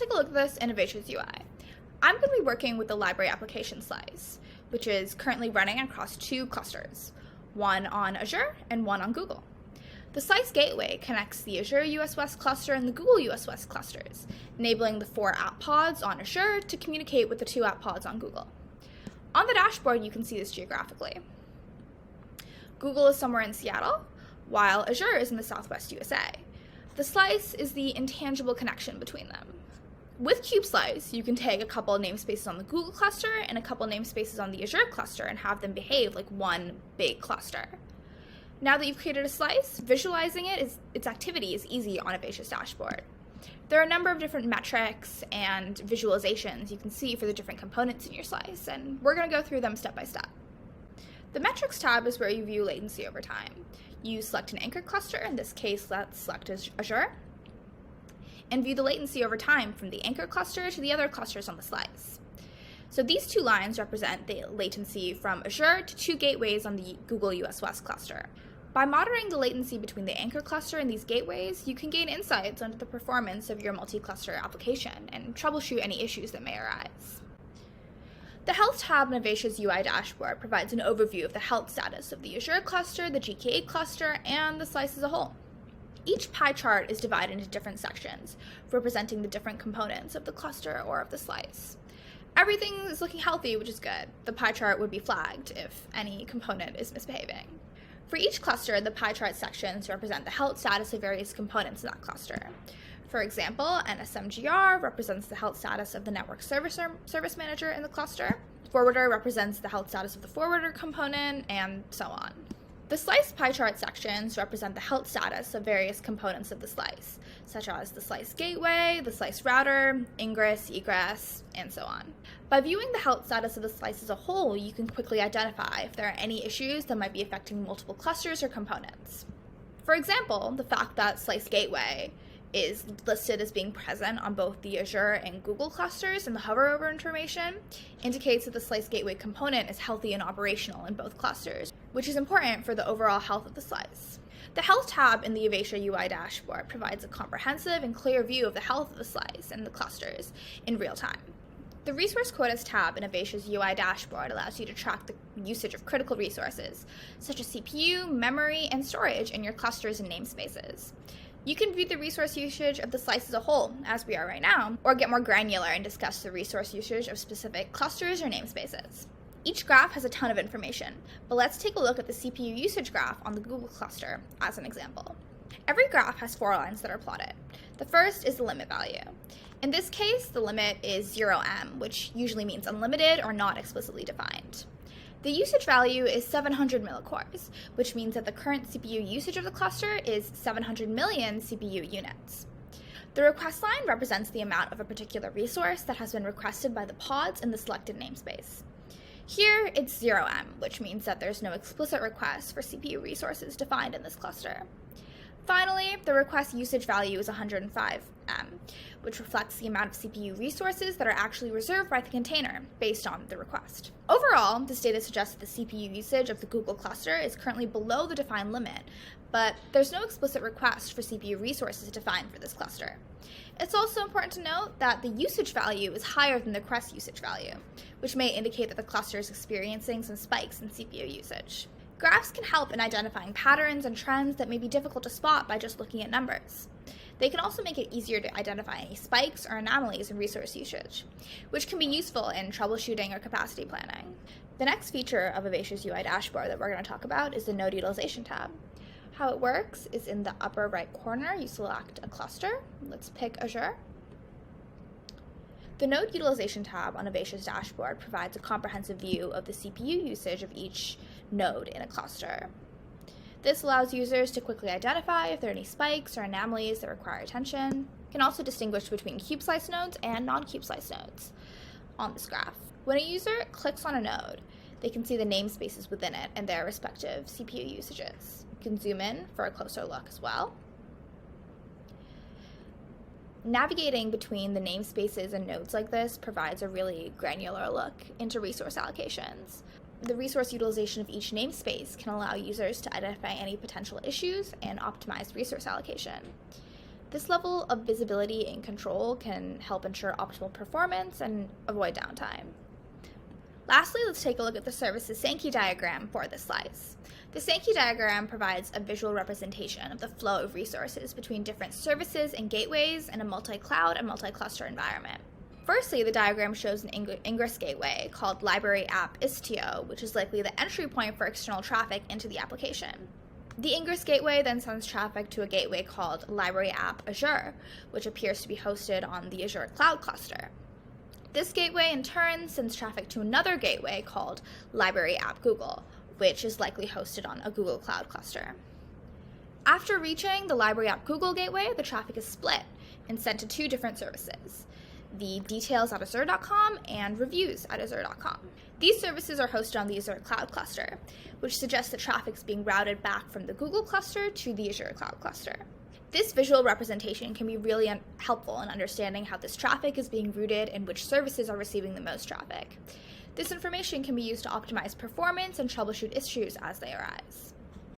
take a look at this in Avacia's UI. I'm going to be working with the library application slice, which is currently running across two clusters, one on Azure and one on Google. The Slice gateway connects the Azure US West cluster and the Google US West clusters, enabling the 4 app pods on Azure to communicate with the 2 app pods on Google. On the dashboard, you can see this geographically. Google is somewhere in Seattle, while Azure is in the Southwest USA. The slice is the intangible connection between them. With KubeSlice, you can take a couple of namespaces on the Google cluster and a couple of namespaces on the Azure cluster and have them behave like one big cluster. Now that you've created a slice, visualizing its activity is easy on Avacia's dashboard. There are a number of different metrics and visualizations you can see for the different components in your slice, and we're going to go through them step by step. The Metrics tab is where you view latency over time. You select an anchor cluster, in this case let's select Azure, and view the latency over time from the anchor cluster to the other clusters on the slice. So these 2 lines represent the latency from Azure to 2 gateways on the Google US West cluster. By monitoring the latency between the anchor cluster and these gateways, you can gain insights into the performance of your multi-cluster application and troubleshoot any issues that may arise. The Health tab in Avacia's UI dashboard provides an overview of the health status of the Azure cluster, the GK8 cluster, and the slice as a whole. Each pie chart is divided into different sections, representing the different components of the cluster or of the slice. Everything is looking healthy, which is good. The pie chart would be flagged if any component is misbehaving. For each cluster, the pie chart sections represent the health status of various components in that cluster. For example, NSMGR represents the health status of the network service manager in the cluster. Forwarder represents the health status of the forwarder component, and so on. The slice pie chart sections represent the health status of various components of the slice, such as the slice gateway, the slice router, ingress, egress, and so on. By viewing the health status of the slice as a whole, you can quickly identify if there are any issues that might be affecting multiple clusters or components. For example, the fact that slice gateway is listed as being present on both the Azure and Google clusters in the hover over information indicates that the slice gateway component is healthy and operational in both clusters, which is important for the overall health of the slice. The Health tab in the Avacia UI dashboard provides a comprehensive and clear view of the health of the slice and the clusters in real time. The Resource Quotas tab in Avacia's UI dashboard allows you to track the usage of critical resources, such as CPU, memory, and storage in your clusters and namespaces. You can view the resource usage of the slice as a whole, as we are right now, or get more granular and discuss the resource usage of specific clusters or namespaces. Each graph has a ton of information, but let's take a look at the CPU usage graph on the Google cluster as an example. Every graph has 4 lines that are plotted. The first is the limit value. In this case, the limit is 0M, which usually means unlimited or not explicitly defined. The usage value is 700 millicores, which means that the current CPU usage of the cluster is 700 million CPU units. The request line represents the amount of a particular resource that has been requested by the pods in the selected namespace. Here, it's 0M, which means that there's no explicit request for CPU resources defined in this cluster. Finally, the request usage value is 105M, which reflects the amount of CPU resources that are actually reserved by the container based on the request. Overall, this data suggests that the CPU usage of the Google cluster is currently below the defined limit, but there's no explicit request for CPU resources defined for this cluster. It's also important to note that the usage value is higher than the request usage value, which may indicate that the cluster is experiencing some spikes in CPU usage. Graphs can help in identifying patterns and trends that may be difficult to spot by just looking at numbers. They can also make it easier to identify any spikes or anomalies in resource usage, which can be useful in troubleshooting or capacity planning. The next feature of Avacia's UI dashboard that we're going to talk about is the Node Utilization tab. How it works is in the upper right corner, you select a cluster. Let's pick Azure. The Node Utilization tab on Avacia's dashboard provides a comprehensive view of the CPU usage of each node in a cluster. This allows users to quickly identify if there are any spikes or anomalies that require attention. You can also distinguish between KubeSlice nodes and non-KubeSlice nodes on this graph. When a user clicks on a node, they can see the namespaces within it and their respective CPU usages. You can zoom in for a closer look as well. Navigating between the namespaces and nodes like this provides a really granular look into resource allocations. The resource utilization of each namespace can allow users to identify any potential issues and optimize resource allocation. This level of visibility and control can help ensure optimal performance and avoid downtime. Lastly, let's take a look at the service's Sankey diagram for this slice. The Sankey diagram provides a visual representation of the flow of resources between different services and gateways in a multi-cloud and multi-cluster environment. Firstly, the diagram shows an ingress gateway called Library App Istio, which is likely the entry point for external traffic into the application. The ingress gateway then sends traffic to a gateway called Library App Azure, which appears to be hosted on the Azure Cloud Cluster. This gateway, in turn, sends traffic to another gateway called Library App Google, which is likely hosted on a Google Cloud Cluster. After reaching the Library App Google gateway, the traffic is split and sent to two different services, the details@azure.com and reviews@azure.com. These services are hosted on the Azure Cloud Cluster, which suggests that traffic is being routed back from the Google cluster to the Azure Cloud Cluster. This visual representation can be really helpful in understanding how this traffic is being routed and which services are receiving the most traffic. This information can be used to optimize performance and troubleshoot issues as they arise.